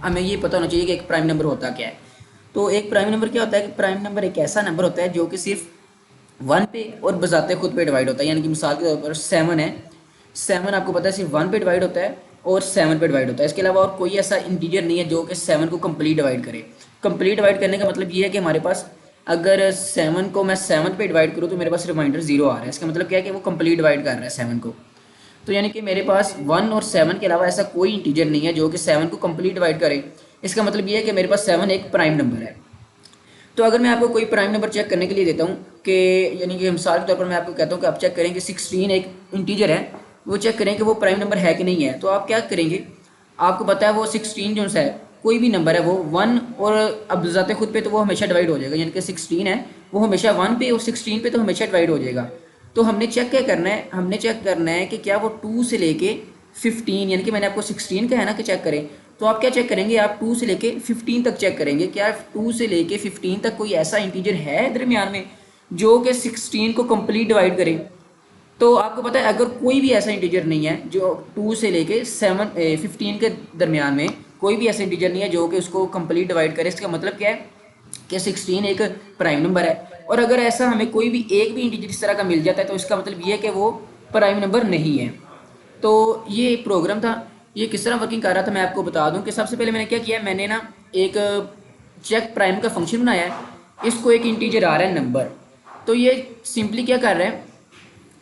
हमें ये पता होना चाहिए कि एक प्राइम नंबर होता क्या है। तो एक प्राइम नंबर क्या होता है कि प्राइम नंबर एक ऐसा नंबर होता है जो कि सिर्फ वन पे और बजाते खुद पे डिवाइड होता है। यानी कि मिसाल के तौर पर सेवन है, सेवन आपको पता है सिर्फ वन पे डिवाइड होता है और सेवन पे डिवाइड होता है। इसके अलावा और कोई ऐसा इंटीजर नहीं है जो कि सेवन को कंप्लीट डिवाइड करे। कंप्लीट डिवाइड करने का मतलब ये है कि हमारे पास अगर सेवन को मैं सेवन पे डिवाइड करूँ तो मेरे पास रिमाइंडर जीरो आ रहा है। इसका मतलब क्या है कि वो कंप्लीट डिवाइड कर रहा है सेवन को। तो यानी कि मेरे पास वन और सेवन के अलावा ऐसा कोई इंटीजर नहीं है जो कि सेवन को कंप्लीट डिवाइड करे। इसका मतलब ये है कि मेरे पास सेवन एक प्राइम नंबर है। तो अगर मैं आपको कोई प्राइम नंबर चेक करने के लिए देता हूँ कि यानी कि मिसाल के तौर पर मैं आपको कहता हूँ कि आप चेक करें कि 16 एक इंटीजर है, वो चेक करें कि वो प्राइम नंबर है कि नहीं है। तो आप क्या करेंगे, आपको पता है वो 16 जो है कोई भी नंबर है वो वन और अब जाते खुद पे तो वो हमेशा डिवाइड हो जाएगा। यानी कि 16 है वो हमेशा वन पे और 16 पे तो हमेशा डिवाइड हो जाएगा। तो हमने चेक क्या करना है, हमने चेक करना है कि क्या वो टू से लेके 15, यानी कि मैंने आपको 16 का है ना कि चेक करें, तो आप क्या चेक करेंगे, आप टू से लेके 15 तक चेक करेंगे। क्या टू से लेके 15 तक कोई ऐसा इंटीजर है दरमियान में जो कि 16 को कंप्लीट डिवाइड करे। तो आपको पता है अगर कोई भी ऐसा इंटीजर नहीं है जो टू से लेके 15 के दरमियान में कोई भी ऐसा इंटीजर नहीं है जो कि उसको कंप्लीट डिवाइड करे, इसका मतलब क्या है कि 16 एक प्राइम नंबर है। और अगर ऐसा हमें कोई भी एक भी इंटीजर इस तरह का मिल जाता है तो इसका मतलब ये है कि वो प्राइम नंबर नहीं है। तो ये प्रोग्राम था, ये किस तरह वर्किंग कर रहा था मैं आपको बता दूं कि सबसे पहले मैंने क्या किया, मैंने ना एक चेक प्राइम का फंक्शन बनाया है। इसको एक इंटीजर आ रहा है नंबर, तो ये सिंपली क्या कर रहा है,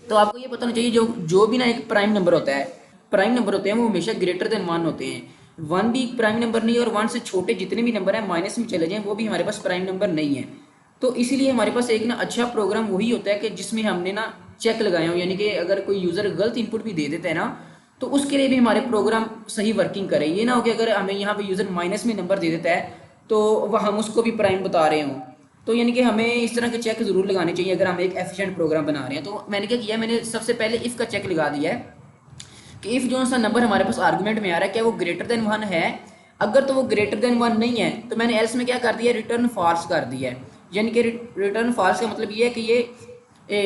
तो आपको ये पता होना चाहिए जो जो भी ना एक प्राइम नंबर होता है, प्राइम नंबर होते हैं वो हमेशा ग्रेटर देन वन होते हैं। वन भी प्राइम नंबर नहीं है और वन से छोटे जितने भी नंबर हैं माइनस में चले जाएं वो भी हमारे पास प्राइम नंबर नहीं है। तो इसीलिए हमारे पास एक ना अच्छा प्रोग्राम वही होता है कि जिसमें हमने ना चेक लगाए हो, यानी कि अगर कोई यूज़र गलत इनपुट भी दे देता है ना तो उसके लिए भी हमारे प्रोग्राम सही वर्किंग करे। ये ना हो कि अगर हमें यहाँ पे यूज़र माइनस में नंबर दे देता है तो वह हम उसको भी प्राइम बता रहे हों। तो यानी कि हमें इस तरह के चेक ज़रूर लगाने चाहिए अगर हम एक एफिशिएंट प्रोग्राम बना रहे हैं। तो मैंने क्या किया, मैंने सबसे पहले इफ़ का चेक लगा दिया है कि इफ़ जो सा नंबर हमारे पास आर्गुमेंट में आ रहा है क्या वो ग्रेटर देन वन है। अगर तो वो ग्रेटर देन वन नहीं है तो मैंने एल्स में क्या कर दिया, रिटर्न फॉल्स कर दिया है। यानी कि रिटर्न फॉल्स का मतलब ये है कि ये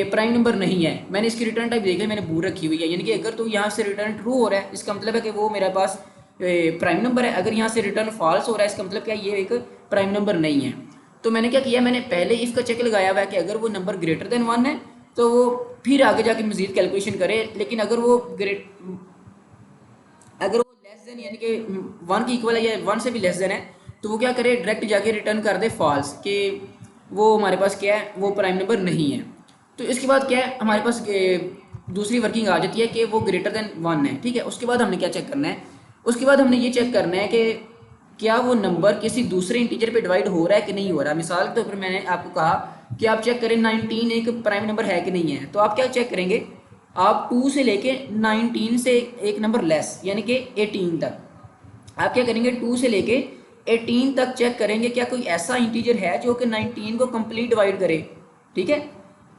प्राइम नंबर नहीं है। मैंने इसकी रिटर्न टाइप देख ली, मैंने बूर रखी हुई है। यानी कि अगर तो यहाँ से रिटर्न ट्रू हो रहा है इसका मतलब है कि वो मेरे पास प्राइम नंबर है। अगर यहाँ से रिटर्न फॉल्स हो रहा है इसका मतलब क्या ये एक प्राइम नंबर नहीं है। तो मैंने क्या किया, मैंने पहले इफ़ का चेक लगाया हुआ है कि अगर वो नंबर ग्रेटर देन वन है तो वो फिर आगे जाके मजीद कैलकुलेशन करे। लेकिन अगर वो लेस देन यानी कि वन की इक्वल है या वन से भी लेस देन है तो वो क्या करे, डायरेक्ट जाके रिटर्न कर दे फॉल्स कि वो हमारे पास क्या है, वो प्राइम नंबर नहीं है। तो इसके बाद क्या है हमारे पास दूसरी वर्किंग आ जाती है कि वो ग्रेटर देन वन है। ठीक है, उसके बाद हमने क्या चेक करना है, उसके बाद हमने ये चेक करना है कि क्या वो नंबर किसी दूसरे इंटीजर पे डिवाइड हो रहा है कि नहीं हो रहा। मिसाल के तौर पर मैंने आपको कहा कि आप चेक करें 19 एक प्राइम नंबर है कि नहीं है। तो आप क्या चेक करेंगे, आप टू से लेके 19 से एक नंबर लेस यानी कि 18 तक आप क्या करेंगे, टू से लेके 18 तक चेक करेंगे क्या कोई ऐसा इंटीजर है जो कि 19 को कंप्लीट डिवाइड करे। ठीक है,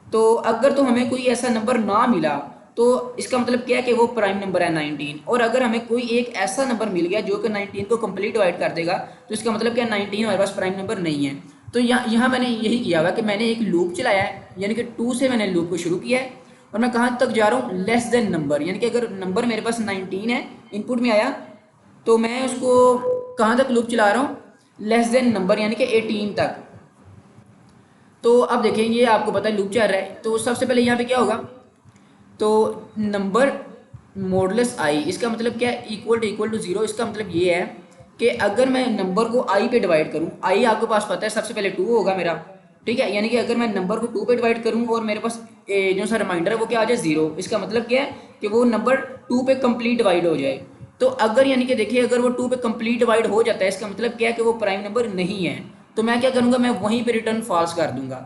तो अगर तो हमें कोई ऐसा नंबर ना मिला तो इसका मतलब क्या है कि वो प्राइम नंबर है 19। और अगर हमें कोई एक ऐसा नंबर मिल गया जो कि 19 को कंप्लीट डिवाइड कर देगा तो इसका मतलब क्या 19 हमारे पास प्राइम नंबर नहीं है। तो यहाँ मैंने यही किया हुआ कि मैंने एक लूप चलाया है, यानी कि टू से मैंने लूप को शुरू किया है और मैं कहाँ तक जा रहा हूँ, लेस देन नंबर। यानी कि अगर नंबर मेरे पास 19 है इनपुट में आया तो मैं उसको कहाँ तक लूप चला रहा हूँ, लेस देन नंबर यानी कि 18 तक। तो अब देखें ये आपको पता है लूप चल रहा है। तो सबसे पहले यहाँ पे क्या होगा, तो नंबर मॉडुलस आई इसका मतलब क्या है, इक्वल टू जीरो। इसका मतलब ये है कि अगर मैं नंबर को आई पे डिवाइड करूँ, आई आपके पास पता है सबसे पहले टू होगा मेरा। ठीक है, यानी कि अगर मैं नंबर को टू पे डिवाइड करूँ और मेरे पास जो सा रिमाइंडर है वो क्या आ जाए जीरो, इसका मतलब क्या है कि वो नंबर टू पे कंप्लीट डिवाइड हो जाए। तो अगर यानी कि देखिए अगर वो टू पे कंप्लीट डिवाइड हो जाता है इसका मतलब क्या है कि वो प्राइम नंबर नहीं है। तो मैं क्या करूँगा, मैं वहीं पे रिटर्न फॉल्स कर दूंगा।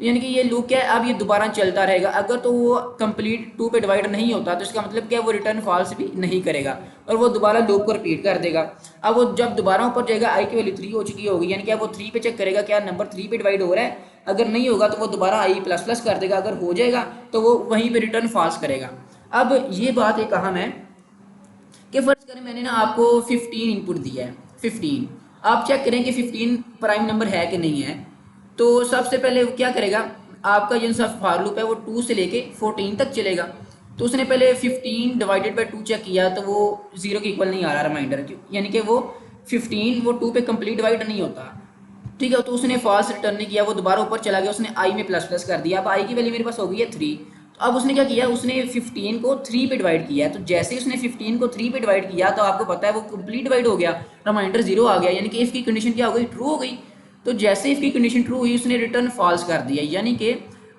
यानी कि ये लूप क्या है, अब ये दोबारा चलता रहेगा। अगर तो वो कंप्लीट टू पे डिवाइड नहीं होता तो इसका मतलब क्या है वो रिटर्न फॉल्स भी नहीं करेगा और वो दोबारा लूप को रिपीट कर देगा। अब वो जब दोबारा ऊपर जाएगा आई की वैल्यू 3 हो चुकी होगी, यानी कि अब वो 3 पे चेक करेगा क्या नंबर 3 पे डिवाइड हो रहा है। अगर नहीं होगा तो वो दोबारा आई प्लस प्लस कर देगा, अगर हो जाएगा तो वो वहीं पे रिटर्न फॉल्स करेगा। अब ये बात एक अहम है कि फर्ज करें मैंने ना आपको 15 इनपुट दिया है, 15 आप चेक करें कि 15 प्राइम नंबर है कि नहीं है। तो सबसे पहले वो क्या करेगा, आपका जो सा फॉर लूप है वो 2 से लेके 14 तक चलेगा। तो उसने पहले 15 डिवाइडेड बाई 2 चेक किया तो वो जीरो के इक्वल नहीं आ रहा रिमाइंडर, यानी कि वो 15 वो 2 पे कंप्लीट डिवाइड नहीं होता, ठीक है। तो उसने फॉल्स रिटर्न नहीं किया, वो दोबारा ऊपर चला गया, उसने आई में प्लस प्लस कर दिया। अब आई की वैल्यू मेरे पास हो गई है 3। तो अब उसने क्या किया, उसने 15 को 3 पे डिवाइड किया है। तो जैसे ही उसने 15 को 3 पे डिवाइड किया तो आपको पता है वो कंप्लीट डिवाइड हो गया, रिमाइंडर 0 आ गया, यानी कि इफ की कंडीशन क्या हो गई, ट्रू हो गई। तो जैसे इफ की कंडीशन ट्रू हुई उसने रिटर्न फॉल्स कर दिया, यानी कि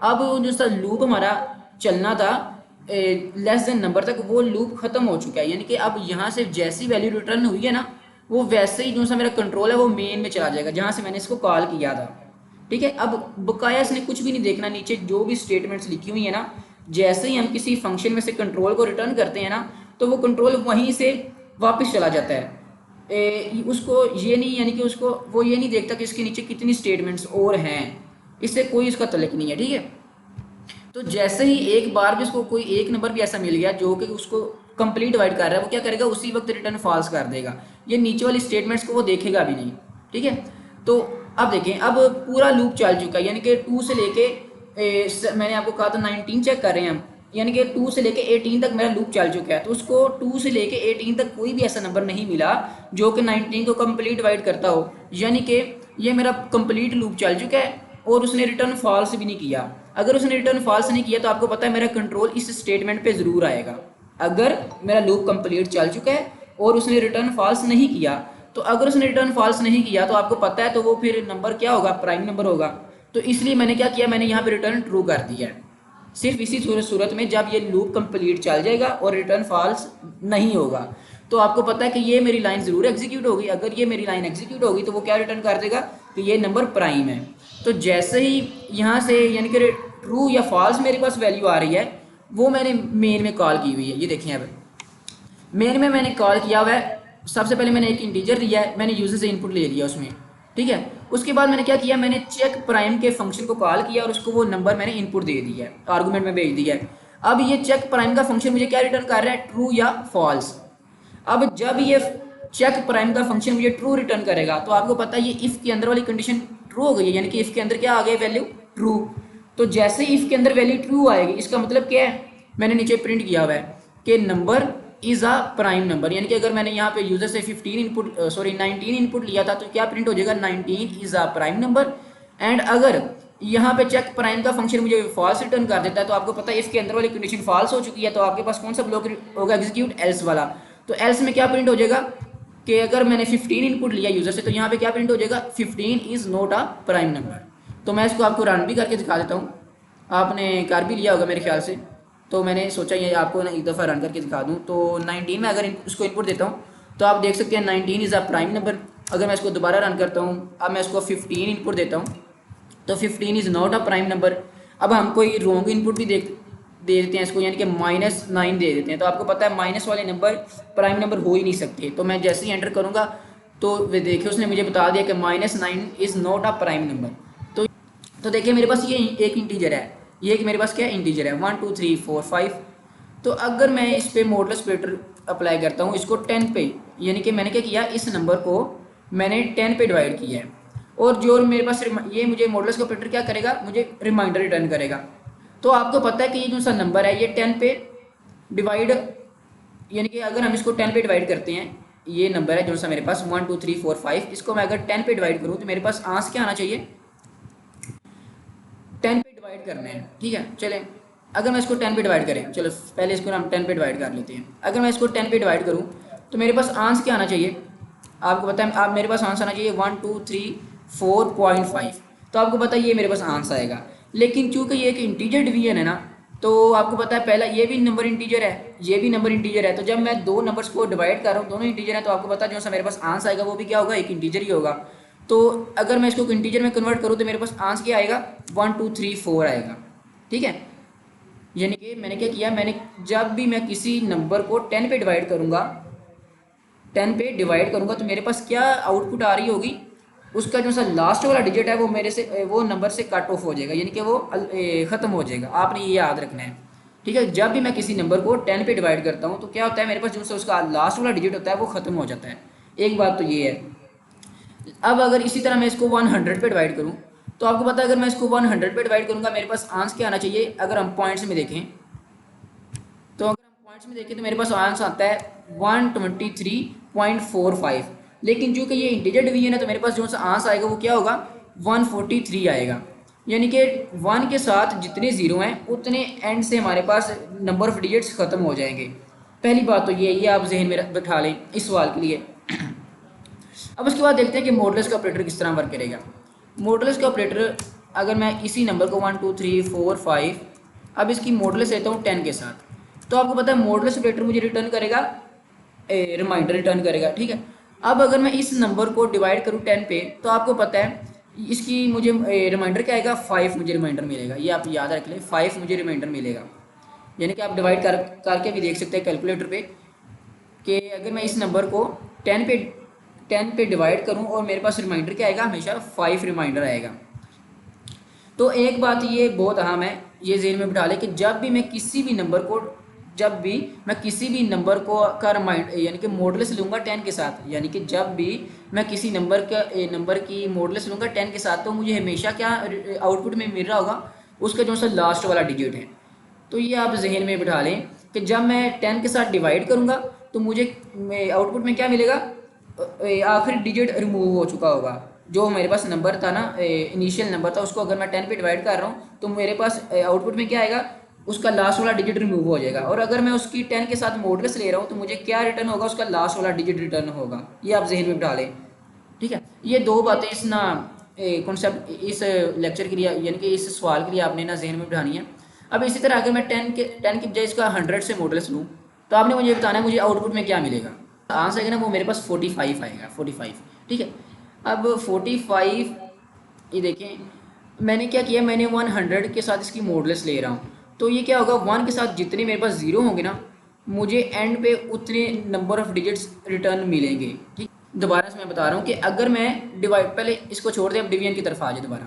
अब जो सा लूप हमारा चलना था लेस देन नंबर तक, वो लूप खत्म हो चुका है। यानी कि अब यहाँ से जैसी वैल्यू रिटर्न हुई है ना, वो वैसे ही जो सा मेरा कंट्रोल है वो मेन में चला जाएगा जहाँ से मैंने इसको कॉल किया था, ठीक है। अब बकाया इसने कुछ भी नहीं देखना, नीचे जो भी स्टेटमेंट्स लिखी हुई है ना, जैसे ही हम किसी फंक्शन में से कंट्रोल को रिटर्न करते हैं ना, तो वो कंट्रोल वहीं से वापस चला जाता है। उसको ये नहीं, यानी कि उसको वो ये नहीं देखता कि इसके नीचे कितनी स्टेटमेंट्स और हैं, इससे कोई इसका तल्लुक नहीं है, ठीक है। तो जैसे ही एक बार भी उसको कोई एक नंबर भी ऐसा मिल गया जो कि उसको कंप्लीट डिवाइड कर रहा है, वो क्या करेगा, उसी वक्त रिटर्न फॉल्स कर देगा, ये नीचे वाली स्टेटमेंट्स को वो देखेगा भी नहीं, ठीक है। तो अब देखें, अब पूरा लूप चल चुका है, यानी कि 2 से लेके मैंने आपको कहा था 19 चेक कर रहे हैं हम, यानी कि 2 से लेके 18 तक मेरा लूप चल चुका है। तो उसको 2 से लेके 18 तक कोई भी ऐसा नंबर नहीं मिला जो कि 19 को कंप्लीट डिवाइड करता हो, यानी कि ये मेरा कंप्लीट लूप चल चुका है और उसने रिटर्न फॉल्स भी नहीं किया। अगर उसने रिटर्न फॉल्स नहीं किया तो आपको पता है मेरा कंट्रोल इस स्टेटमेंट पे ज़रूर आएगा। अगर मेरा लूप कंप्लीट चल चुका है और उसने रिटर्न फॉल्स नहीं किया, तो अगर उसने रिटर्न फॉल्स नहीं किया तो आपको पता है तो वो फिर नंबर क्या होगा, प्राइम नंबर होगा। तो इसलिए मैंने क्या किया, मैंने यहाँ पे रिटर्न ट्रू कर दिया है। सिर्फ इसी सूरत में जब ये लूप कंप्लीट चल जाएगा और रिटर्न फॉल्स नहीं होगा, तो आपको पता है कि ये मेरी लाइन ज़रूर एग्जीक्यूट होगी। अगर ये मेरी लाइन एग्जीक्यूट होगी तो वो क्या रिटर्न कर देगा कि ये नंबर प्राइम है। तो जैसे ही यहाँ से यानी कि ट्रू या फॉल्स मेरे पास वैल्यू आ रही है, वो मैंने मेन में कॉल की हुई है। ये देखें, अब मेन में मैंने कॉल किया हुआ है, सबसे पहले मैंने एक इंटीजर लिया है, मैंने यूजर से इनपुट ले लिया उसमें, ठीक है। उसके बाद मैंने क्या किया, मैंने चेक प्राइम के फंक्शन को कॉल किया और उसको वो नंबर मैंने इनपुट दे दिया है, आर्गूमेंट में भेज दिया है। अब ये चेक प्राइम का फंक्शन मुझे क्या रिटर्न कर रहा है, ट्रू या फॉल्स। अब जब ये चेक प्राइम का फंक्शन मुझे ट्रू रिटर्न करेगा तो आपको पता है ये इफ के अंदर वाली कंडीशन ट्रू हो गई है, यानी कि इफ के अंदर क्या आ गया, वैल्यू ट्रू। तो जैसे इफ के अंदर वैल्यू ट्रू आएगी, इसका मतलब क्या है, मैंने नीचे प्रिंट किया हुआ है कि number is a prime number, यानी कि अगर मैंने यहाँ पे यूजर से 19 इनपुट लिया था तो क्या प्रिंट हो जाएगा, 19 is a prime number. And अगर यहाँ पे चेक प्राइम का फंक्शन मुझे फॉल्स रिटर्न कर देता है तो आपको पता है इसके अंदर वाली कंडीशन फॉल्स हो चुकी है, तो आपके पास कौन सा ब्लॉक होगा, एग्जीक्यूट एल्स वाला। तो एल्स में क्या प्रिंट हो जाएगा कि अगर मैंने 15 इनपुट लिया यूजर से तो यहाँ पे क्या प्रिंट हो जाएगा, 15 is not a prime number. तो मैं इसको आपको रन भी करके दिखा देता हूँ, आपने कर भी लिया होगा मेरे ख्याल से, तो मैंने सोचा ये आपको ना एक दफ़ा रन करके दिखा दूँ। तो 19 में अगर उसको इनपुट देता हूँ तो आप देख सकते हैं 19 इज़ अ प्राइम नंबर। अगर मैं इसको दोबारा रन करता हूँ, अब मैं इसको 15 इनपुट देता हूँ तो 15 is not a prime number. अब हम कोई रॉन्ग इनपुट भी दे देते हैं इसको, यानी कि -9 दे देते हैं, तो आपको पता है माइनस वाले नंबर प्राइम नंबर हो ही नहीं सकते। तो मैं जैसे ही एंटर करूँगा तो वे देखिए उसने मुझे बता दिया कि -9 is not a prime number. तो देखिए मेरे पास ये एक इंटीजर है, ये एक मेरे पास क्या इंटीजर है 1 2 3 4 5। तो अगर मैं इस पर मॉडुलस ऑपरेटर अप्लाई करता हूँ इसको 10 पे, यानी कि मैंने क्या किया, इस नंबर को मैंने 10 पे डिवाइड किया है, और जो मेरे पास ये मुझे मॉडुलस ऑपरेटर क्या करेगा, मुझे रिमाइंडर रिटर्न करेगा। तो आपको पता है कि ये जो सा नंबर है ये 10 पे डिवाइड, यानी कि अगर हम इसको 10 पे डिवाइड करते हैं, ये नंबर है जो सा मेरे पास 1 2 3 4 5, इसको मैं अगर 10 पे डिवाइड करूँ तो मेरे पास आंसर क्या आना चाहिए, 10 पे डिवाइड करने हैं, ठीक है। चलें, अगर मैं इसको 10 पे डिवाइड करें, चलो पहले इसको हम 10 पे डिवाइड कर लेते हैं। अगर मैं इसको 10 पे डिवाइड करूं तो मेरे पास आंसर क्या आना चाहिए, आपको पता है, आप मेरे पास आंसर आना चाहिए 1 2 3 4.5। तो आपको पता है ये मेरे पास आंसर आएगा, लेकिन चूंकि ये एक इंटीजर डिवीजन है ना, तो आपको पता है पहला ये भी नंबर इंटीजर है, ये भी नंबर इंटीजर है। तो जब मैं दो नंबर्स को डिवाइड कर रहा हूँ, दोनों इंटीजर है, तो आपको पता है जो सा मेरे पास आंसर आएगा वो भी क्या होगा, एक इंटीजर ही होगा। तो अगर मैं इसको इंटीजर में कन्वर्ट करूँ तो मेरे पास आंसर क्या आएगा, 1 2 3 4 आएगा, ठीक है। यानी कि मैंने क्या किया, मैंने जब भी मैं किसी नंबर को 10 पे डिवाइड करूँगा, 10 पे डिवाइड करूँगा तो मेरे पास क्या आउटपुट आ रही होगी, उसका जो सा लास्ट वाला डिजिट है वो मेरे से वो नंबर से कट ऑफ हो जाएगा, यानी कि वो ख़त्म हो जाएगा। आपने ये याद रखना है, ठीक है। जब भी मैं किसी नंबर को 10 पे डिवाइड करता हूँ तो क्या होता है, मेरे पास जो सा उसका लास्ट वाला डिजिट होता है वो ख़त्म हो जाता है। एक बात तो ये है। अब अगर इसी तरह मैं इसको 100 पे डिवाइड करूँ तो आपको पता है अगर मैं इसको 100 पे डिवाइड करूँगा मेरे पास आंसर क्या आना चाहिए, अगर हम पॉइंट्स में देखें तो अगर हम पॉइंट्स में देखें तो मेरे पास आंसर आता है 123.45। लेकिन जो कि ये इंटीजर डिवीजन है तो मेरे पास जो सा आंसर आएगा वो क्या होगा 143 आएगा। यानी कि 1 के साथ जितने ज़ीरो हैं उतने एंड से हमारे पास नंबर ऑफ डिजिट्स ख़त्म हो जाएंगे। पहली बात तो ये आप जहन में बैठा लें इस सवाल के लिए। अब उसके बाद देखते हैं कि मॉडुलस का ऑपरेटर किस तरह वर्क करेगा। मॉडुलस का ऑपरेटर अगर मैं इसी नंबर को 1 2 3 4 5 अब इसकी मॉडुलस लेता हूँ 10 के साथ, तो आपको पता है मॉडुलस ऑपरेटर मुझे रिटर्न करेगा रिमाइंडर रिटर्न करेगा, ठीक है। अब अगर मैं इस नंबर को डिवाइड करूँ 10 पे तो आपको पता है इसकी मुझे रिमाइंडर क्या आएगा 5 मुझे रिमाइंडर मिलेगा। ये आप याद रख लें 5 मुझे रिमाइंडर मिलेगा। यानी कि आप डिवाइड करके भी देख सकते हैं कैलकुलेटर पे कि अगर मैं इस नंबर को 10 पे डिवाइड करूं और मेरे पास रिमाइंडर क्या आएगा, हमेशा 5 रिमाइंडर आएगा। तो एक बात ये बहुत अहम है, ये ज़हन में बिठा लें कि जब भी मैं किसी भी नंबर को का रिमाइंडर यानी कि मॉडुलस लूँगा 10 के साथ, यानी कि जब भी मैं किसी नंबर की मॉडुलस लूँगा 10 के साथ तो मुझे हमेशा क्या आउटपुट में मिल रहा होगा उसका जो सा लास्ट वाला डिजिट है। तो ये आप जहन में बिठा लें कि जब मैं 10 के साथ डिवाइड करूँगा तो मुझे आउटपुट में क्या मिलेगा, आखिरी डिजिट रिमूव हो चुका होगा। जो मेरे पास नंबर था ना इनिशियल नंबर था उसको अगर मैं 10 पे डिवाइड कर रहा हूँ तो मेरे पास आउटपुट में क्या आएगा, उसका लास्ट वाला डिजिट रिमूव हो जाएगा। और अगर मैं उसकी 10 के साथ मॉडुलस ले रहा हूँ तो मुझे क्या रिटर्न होगा, उसका लास्ट वाला डिजिट रिटर्न होगा। ये आप जहन में बिठा लें, ठीक है। ये दो बातें इस ना कॉन्सेप्ट इस लेक्चर के लिए यानी कि इस सवाल के लिए आपने ना जहन में बिठानी है। अब इसी तरह अगर मैं 10 की बजाय इसका 100 से मॉडुलस लूँ तो आपने मुझे बताना है मुझे आउटपुट में क्या मिलेगा। आंसर आएगा ना वो मेरे पास 45 आएगा, 45, ठीक है। अब 45 ये देखें मैंने क्या किया, मैंने 100 के साथ इसकी मॉडुलस ले रहा हूँ तो ये क्या होगा 1 के साथ जितने मेरे पास ज़ीरो होंगे ना मुझे एंड पे उतने नंबर ऑफ डिजिट्स रिटर्न मिलेंगे, ठीक। दोबारा से मैं बता रहा हूँ कि अगर मैं डिवाइड पहले इसको छोड़ दें अब डिवीजन की तरफ आ जाए दोबारा।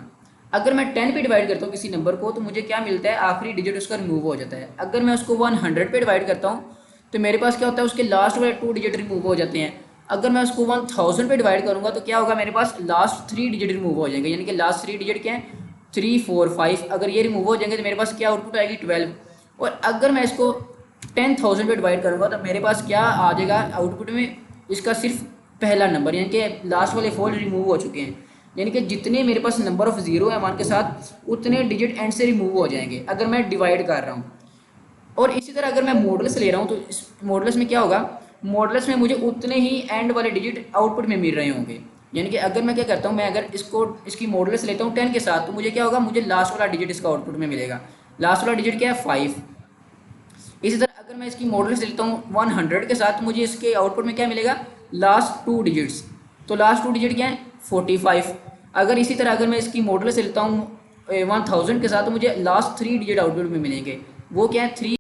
अगर मैं 10 पे डिवाइड करता हूँ किसी नंबर को तो मुझे क्या मिलता है, आखिरी डिजिट उसका रिमूव हो जाता है। अगर मैं उसको 100 पे डिवाइड करता हूँ तो मेरे पास क्या होता है उसके लास्ट वाले 2 डिजिट रिमूव हो जाते हैं। अगर मैं उसको 1000 पे डिवाइड करूँगा तो क्या होगा, मेरे पास लास्ट 3 डिजिट रिमूव हो जाएंगे। यानी कि लास्ट 3 डिजिट क्या है 3 4 5, अगर ये रिमूव हो जाएंगे तो मेरे पास क्या आउटपुट आएगी 12। और अगर मैं इसको 10,000 पे डिवाइड करूँगा तो मेरे पास क्या आ जाएगा आउटपुट में, इसका सिर्फ पहला नंबर, यानी कि लास्ट वाले 4 रिमूव हो चुके हैं। यानी कि जितने मेरे पास नंबर ऑफ ज़ीरो है 1 के साथ उतने डिजिट एंड से रिमूव हो जाएंगे अगर मैं डिवाइड कर रहा हूँ। और इसी तरह अगर मैं मॉडुलस ले रहा हूँ तो इस मॉडुलस में क्या होगा, मॉडुलस में मुझे उतने ही एंड वाले डिजिट आउटपुट में मिल रहे होंगे। यानी कि अगर मैं क्या करता हूँ, मैं अगर इसकी मॉडुलस लेता हूँ 10 के साथ तो मुझे क्या होगा, मुझे लास्ट वाला डिजिट इसका आउटपुट में मिलेगा। लास्ट वाला डिजिट क्या है 5। इसी तरह अगर मैं इसकी मॉडुलस लेता हूँ 100 के साथ मुझे इसके आउटपुट में क्या मिलेगा, लास्ट 2 डिजिट्स। तो लास्ट 2 डिजिट क्या है 45। अगर इसी तरह अगर मैं इसकी मॉडुलस लेता हूँ 1000 के साथ तो मुझे लास्ट 3 डिजिट आउटपुट में मिलेंगे, वो क्या है 3।